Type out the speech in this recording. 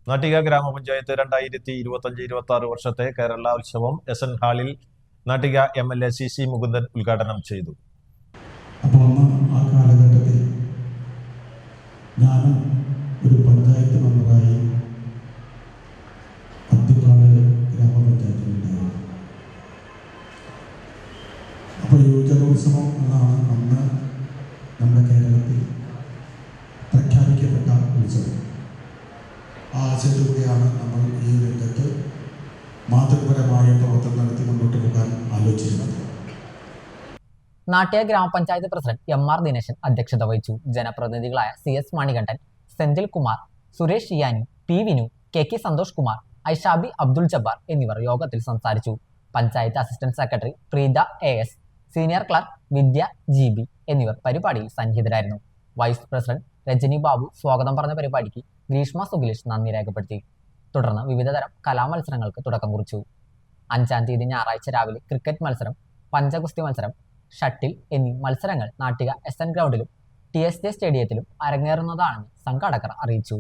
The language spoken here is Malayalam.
നാട്ടിക ഗ്രാമപഞ്ചായത്ത് 2025-26 വർഷത്തെ കേരളോത്സവം SN ഹാളിൽ നാട്ടിക MLA CC മുകുന്ദൻ ഉദ്ഘാടനം ചെയ്തു. അപ്പോൾ ആ കാലഘട്ടത്തിൽ ഞാനും ഒരു പഞ്ചായത്ത് മെമ്പറായി അത്തിക്കാട് ഗ്രാമപഞ്ചായത്തിലുണ്ടായിരുന്നു. അപ്പോൾ യുവജനോത്സവം എന്നാണ് അന്ന് നമ്മുടെ കേരളത്തിൽ പ്രഖ്യാപിക്കപ്പെട്ട ഉത്സവം. ആ ആശയത്തിലൂടെയാണ് നമ്മൾ ഈ രംഗത്ത് മാതൃപരമായ പ്രവർത്തനം നടത്തി മുന്നോട്ട് പോകാൻ ആലോചിച്ചിരുന്നത്. നാട്ടിക ഗ്രാമപഞ്ചായത്ത് പ്രസിഡന്റ് MR ദിനേശൻ അധ്യക്ഷത വഹിച്ചു. ജനപ്രതിനിധികളായ CS മണികണ്ഠൻ, സെന്തിൽ കുമാർ, സുരേഷ് യാനി, P വിനു, KK സന്തോഷ് കുമാർ, ഐഷാബി അബ്ദുൾ ജബ്ബാർ എന്നിവർ യോഗത്തിൽ സംസാരിച്ചു. Panchayat assistant secretary Preetha AS, senior clerk Vidya GB എന്നിവർ പരിപാടിയിൽ സന്നിഹിതരായിരുന്നു. വൈസ് പ്രസിഡന്റ് രജനി ബാബു സ്വാഗതം പറഞ്ഞ പരിപാടിക്ക് ഗ്രീഷ്മ സുഖിലേഷ് നന്ദി രേഖപ്പെടുത്തി. തുടർന്ന് വിവിധതരം കലാമത്സരങ്ങൾക്ക് തുടക്കം കുറിച്ചു. 5-ാം തീയതി ഞായറാഴ്ച രാവിലെ ക്രിക്കറ്റ് മത്സരം, പഞ്ചഗുസ്തി മത്സരം, ഷട്ടിൽ എന്നീ മത്സരങ്ങൾ നാട്ടിക SN ഗ്രൗണ്ടിലും TSJ സ്റ്റേഡിയത്തിലും അരങ്ങേറുന്നതാണെന്ന് സംഘാടകർ അറിയിച്ചു.